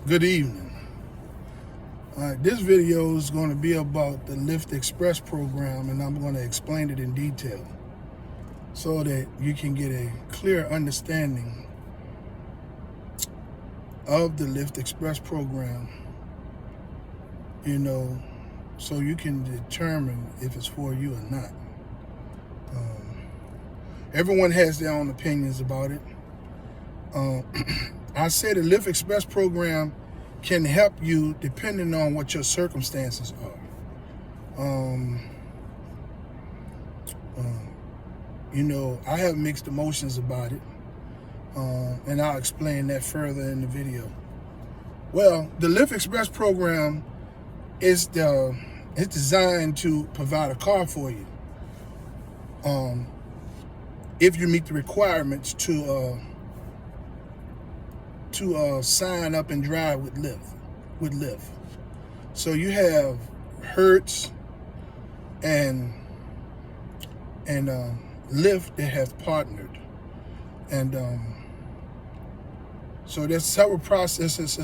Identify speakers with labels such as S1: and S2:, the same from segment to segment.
S1: Good evening. This video is going to be about the Lyft Express program, and I'm going to explain it in detail so that you can get a clear understanding of the Lyft Express program, so you can determine if it's for you or not. Everyone has their own opinions about it. I say the Lyft Express program can help you depending on what your circumstances are. I have mixed emotions about it, and I'll explain that further in the video. Well, the Lyft Express program is designed to provide a car for you if you meet the requirements to sign up and drive with Lyft. So you have Hertz and Lyft that have partnered, and so there's several processes,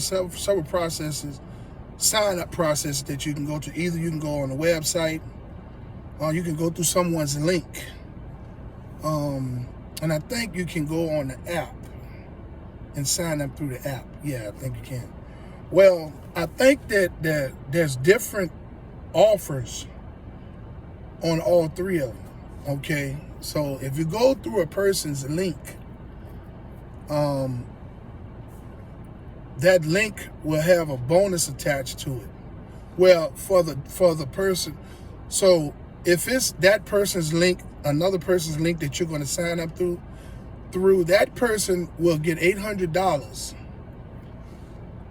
S1: sign up processes that you can go to. Either you can go on the website, or you can go through someone's link, and I think you can go on the app and sign up through the app. Yeah, I think you can. Well, I think that there's different offers on all three of them. Okay, so if you go through a person's link, that link will have a bonus attached to it. Well, for the person, so if it's that person's link, another person's link that you're going to sign up through, that person will get $800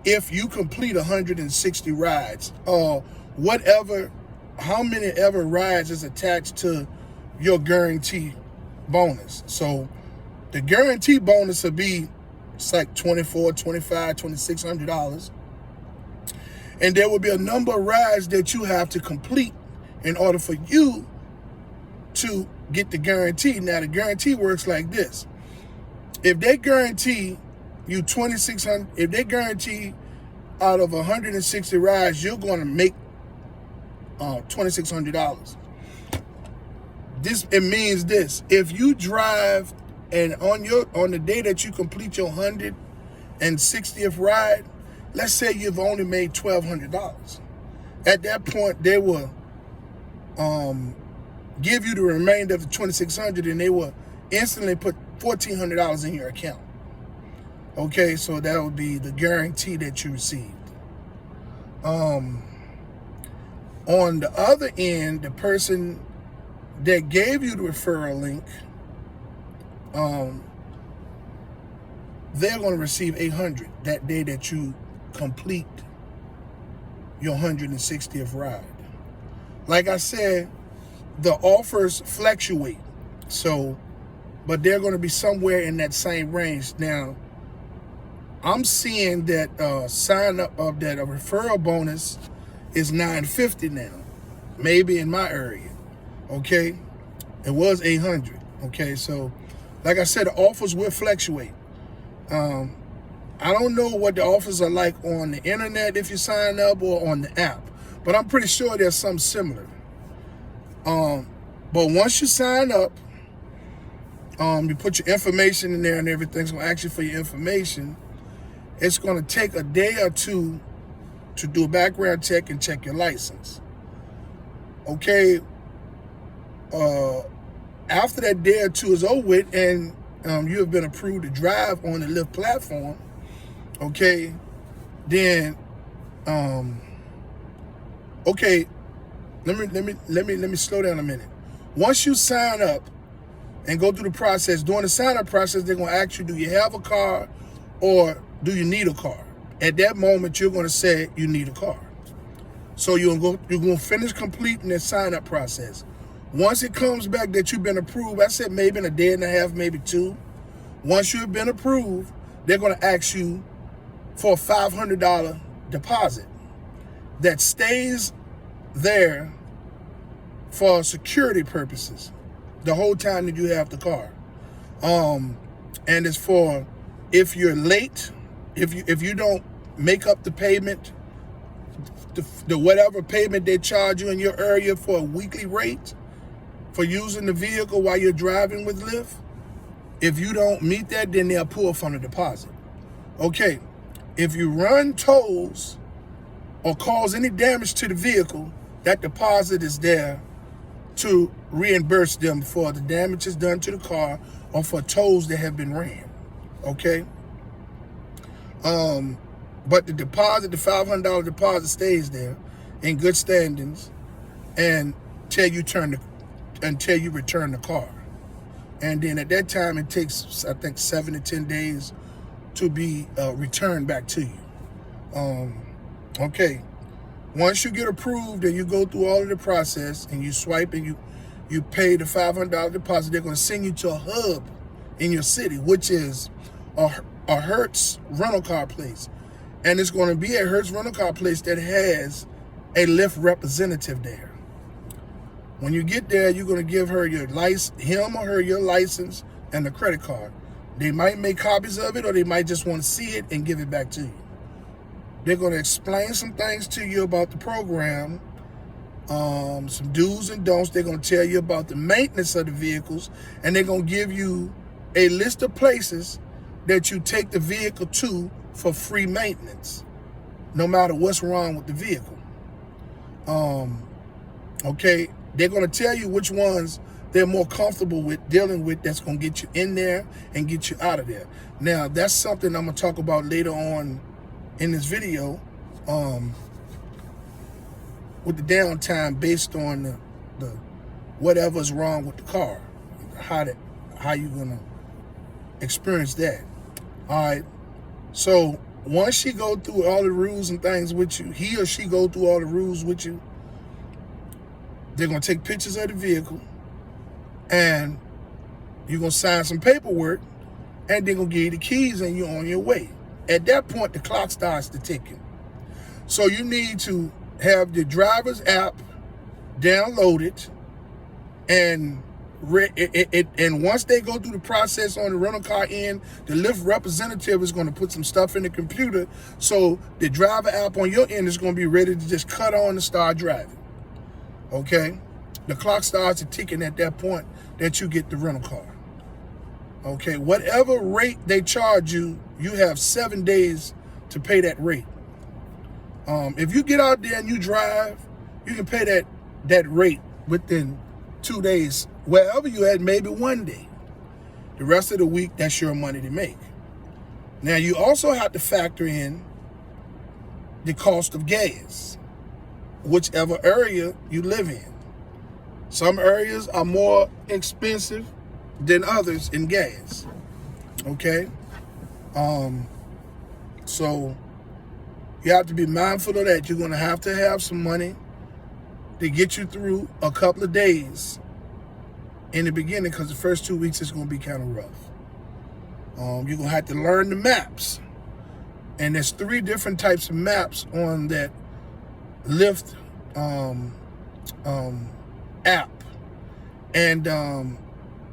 S1: if you complete 160 rides, or how many ever rides is attached to your guarantee bonus. So the guarantee bonus will be, it's like $2,400, $2,500, $2,600, and there will be a number of rides that you have to complete in order for you to get the guarantee. Now the guarantee works like this: if they guarantee you $2,600, if they guarantee out of 160 rides, you're going to make $2,600. It means this: if you drive and on the day that you complete your 160th ride, let's say you've only made $1,200. At that point, they will give you the remainder of the $2,600, and they will instantly put $1,400 in your account. Okay, so that would be the guarantee that you received. On the other end, the person that gave you the referral link, they're going to receive $800 that day that you complete your 160th ride. Like I said, the offers fluctuate, but they're going to be somewhere in that same range. Now, I'm seeing that sign up of that a referral bonus is $950 now, maybe in my area. Okay, it was $800. Okay, so like I said, the offers will fluctuate. I don't know what the offers are like on the internet if you sign up or on the app, but I'm pretty sure there's something similar. But once you sign up, you put your information in there and everything's going to ask you for your information. It's going to take a day or two to do a background check and check your license. Okay, after that day or two is over with and you have been approved to drive on the Lyft platform, okay, then okay, let me slow down a minute. Once you sign up and go through the process, during the sign up process, they're going to ask you, do you have a car or do you need a car? At that moment, you're going to say you need a car. So you're going to finish completing the sign up process. Once it comes back that you've been approved, I said maybe in a day and a half, maybe two. Once you've been approved, they're going to ask you for a $500 deposit that stays there for security purposes the whole time that you have the car. And it's for if you're late, if you don't make up the payment, the whatever payment they charge you in your area for a weekly rate for using the vehicle while you're driving with Lyft. If you don't meet that, then they'll pull from the deposit. Okay, if you run tolls or cause any damage to the vehicle, that deposit is there to reimburse them for the damages done to the car or for tolls that have been ran. Okay? But the deposit, the $500 deposit stays there in good standings until you return the car. And then at that time, it takes, I think, 7 to 10 days to be returned back to you. Okay. Once you get approved and you go through all of the process and you swipe and you pay the $500 deposit, they're going to send you to a hub in your city, which is a Hertz rental car place. And it's going to be a Hertz rental car place that has a Lyft representative there. When you get there, you're going to give her your him or her your license and the credit card. They might make copies of it, or they might just want to see it and give it back to you. They're going to explain some things to you about the program, some do's and don'ts. They're going to tell you about the maintenance of the vehicles, and they're going to give you a list of places that you take the vehicle to for free maintenance, no matter what's wrong with the vehicle. Okay, they're going to tell you which ones they're more comfortable with dealing with, that's going to get you in there and get you out of there. Now, that's something I'm going to talk about later on in this video, with the downtime based on the whatever's wrong with the car, how you're going to experience that. All right. So once she go through all the rules and things with you, he or she go through all the rules with you, they're going to take pictures of the vehicle, and you're going to sign some paperwork, and they're going to give you the keys, and you're on your way. At that point, the clock starts to ticking. So you need to have the driver's app downloaded, and once they go through the process on the rental car end, the Lyft representative is going to put some stuff in the computer, so the driver app on your end is going to be ready to just cut on and start driving. Okay? The clock starts ticking at that point that you get the rental car. Okay? Whatever rate they charge you, you have 7 days to pay that rate. If you get out there and you drive, you can pay that rate within 2 days. Wherever you at, maybe 1 day. The rest of the week, that's your money to make. Now, you also have to factor in the cost of gas, whichever area you live in. Some areas are more expensive than others in gas. Okay? So you have to be mindful of that. You're going to have some money to get you through a couple of days in the beginning, because the first 2 weeks is going to be kind of rough. You're going to have to learn the maps. And there's 3 different types of maps on that Lyft app. And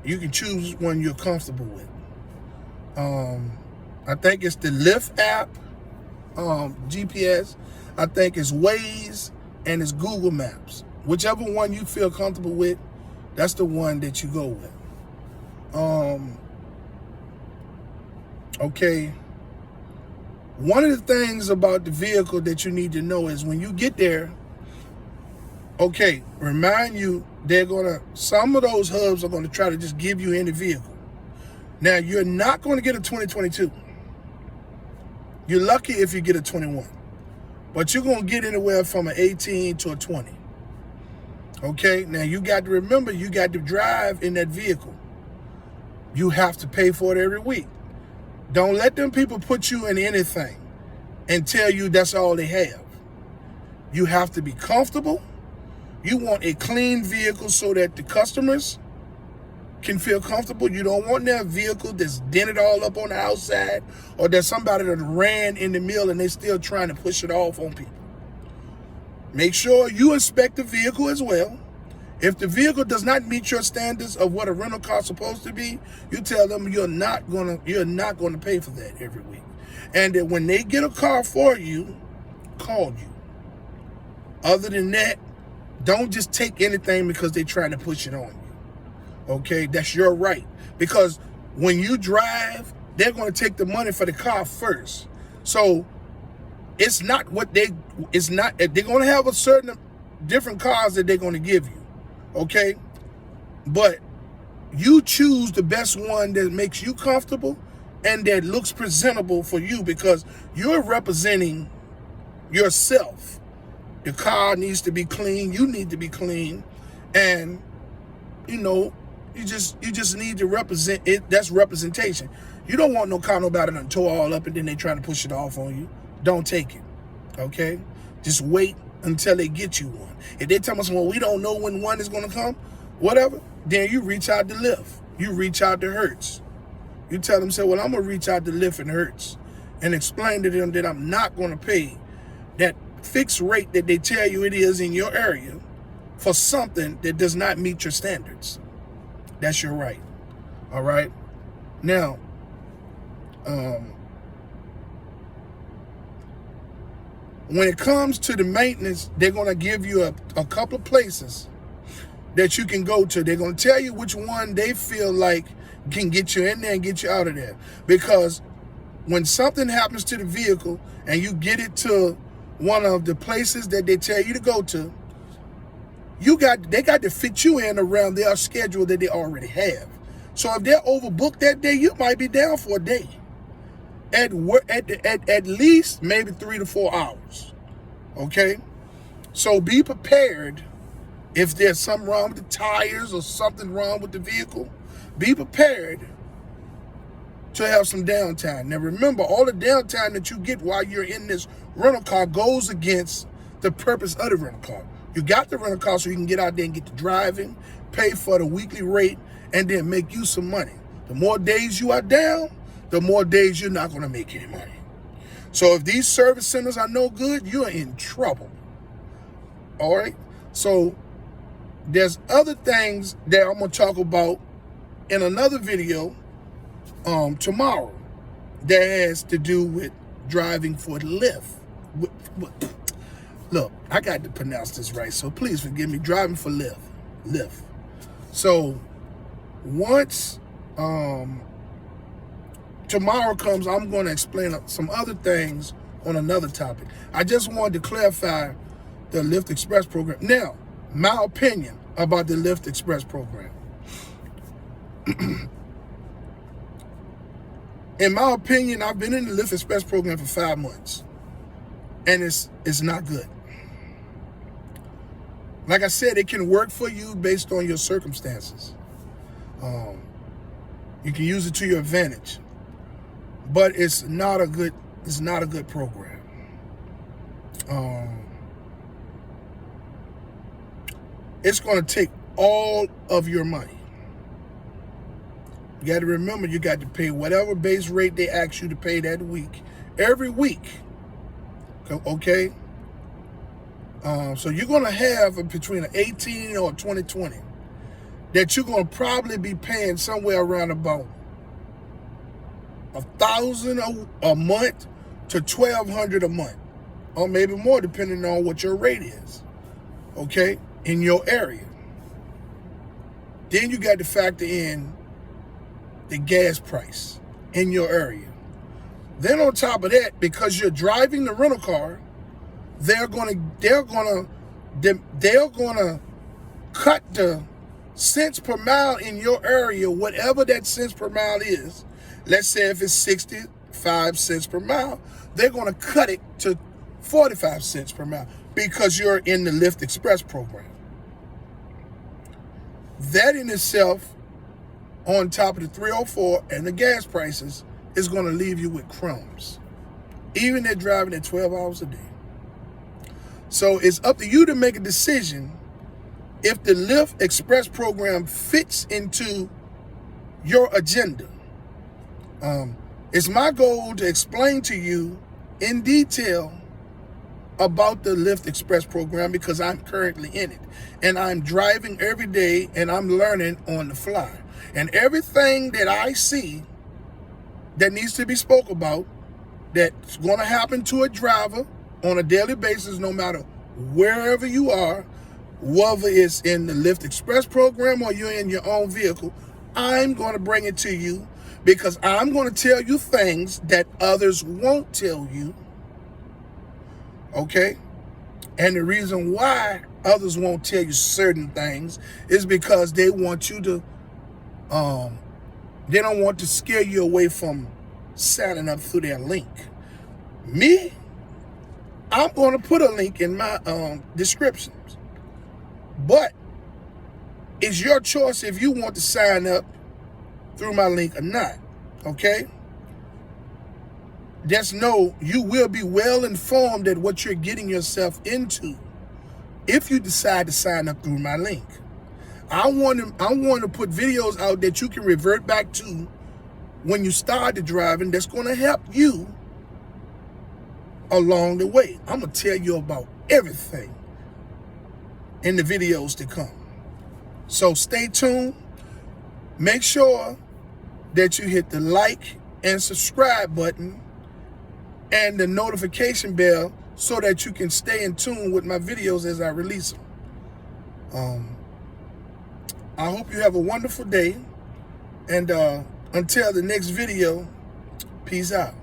S1: you can choose one you're comfortable with. I think it's the Lyft app, GPS. I think it's Waze, and it's Google Maps. Whichever one you feel comfortable with, that's the one that you go with. Okay. One of the things about the vehicle that you need to know is when you get there, okay, remind you, some of those hubs are going to try to just give you any vehicle. Now, you're not going to get a 2022. You're lucky if you get a 21. But you're going to get anywhere from an 18 to a 20. Okay? Now, you got to remember, you got to drive in that vehicle. You have to pay for it every week. Don't let them people put you in anything and tell you that's all they have. You have to be comfortable. You want a clean vehicle so that the customers can feel comfortable. You don't want that vehicle that's dented all up on the outside, or that somebody that ran in the middle and they still trying to push it off on people. Make sure you inspect the vehicle as well. If the vehicle does not meet your standards of what a rental car is supposed to be, you tell them you're not gonna pay for that every week. And that when they get a car for you, call you. Other than that, don't just take anything because they're trying to push it on you. Okay, that's your right. Because when you drive, they're going to take the money for the car first. So it's not they're going to have a certain different cars that they're going to give you. Okay, but you choose the best one that makes you comfortable and that looks presentable for you, because you're representing yourself. The car needs to be clean. You need to be clean. And, you just need to represent it. That's representation. You don't want no car nobody done tore all up and then they trying to push it off on you. Don't take it. Okay? Just wait until they get you one. If they tell us, well, we don't know when one is going to come, whatever, then you reach out to Lyft. You reach out to Hertz. You tell them, say, well, I'm going to reach out to Lyft and Hertz and explain to them that I'm not going to pay that fixed rate that they tell you it is in your area for something that does not meet your standards. That's your right. All right? Now, when it comes to the maintenance, they're going to give you a couple of places that you can go to. They're going to tell you which one they feel like can get you in there and get you out of there. Because when something happens to the vehicle and you get it to one of the places that they tell you to go to, they got to fit you in around their schedule that they already have. So if they're overbooked that day, you might be down for a day. At least maybe 3 to 4 hours. Okay? So be prepared. If there's something wrong with the tires or something wrong with the vehicle, be prepared to have some downtime. Now remember, all the downtime that you get while you're in this rental car goes against the purpose of the rental car. You got the rental car so you can get out there and get to driving, pay for the weekly rate, and then make you some money. The more days you are down, the more days you're not going to make any money. So if these service centers are no good, you're in trouble. All right? So there's other things that I'm going to talk about in another video tomorrow that has to do with driving for Lyft. Look, I got to pronounce this right, so please forgive me. Driving for Lyft. So once tomorrow comes, I'm going to explain some other things on another topic. I just wanted to clarify the Lyft Express program. Now, my opinion about the Lyft Express program. In my opinion, I've been in the Lyft Express program for 5 months, and it's not good. Like I said, it can work for you based on your circumstances. You can use it to your advantage, but it's not a good program. It's going to take all of your money. You got to remember, you got to pay whatever base rate they ask you to pay that week, every week. Okay? So you're going to have between an 18 or 2020 that you're going to probably be paying somewhere around about $1,000 a month to $1,200 a month, or maybe more depending on what your rate is. Okay? In your area. Then you got to factor in the gas price in your area. Then on top of that, because you're driving the rental car, they're gonna cut the cents per mile in your area, whatever that cents per mile is. Let's say if it's 65 cents per mile, they're gonna cut it to 45 cents per mile because you're in the Lyft Express program. That in itself, on top of the 304 and the gas prices, is going to leave you with crumbs. Even they're driving at 12 hours a day. So it's up to you to make a decision if the Lyft Express program fits into your agenda. It's my goal to explain to you in detail about the Lyft Express program because I'm currently in it. And I'm driving every day and I'm learning on the fly. And everything that I see that needs to be spoke about, that's going to happen to a driver on a daily basis, no matter wherever you are, whether it's in the Lyft Express program or you're in your own vehicle. I'm going to bring it to you because I'm going to tell you things that others won't tell you. Okay? And the reason why others won't tell you certain things is because they want you to, they don't want to scare you away from signing up through their link. Me, I'm going to put a link in my descriptions. But it's your choice if you want to sign up through my link or not. Okay? Just know you will be well informed at what you're getting yourself into if you decide to sign up through my link. I want to put videos out that you can revert back to when you start the driving that's going to help you along the way. I'm going to tell you about everything in the videos to come. So stay tuned. Make sure that you hit the like and subscribe button and the notification bell so that you can stay in tune with my videos as I release them. I hope you have a wonderful day. And until the next video, peace out.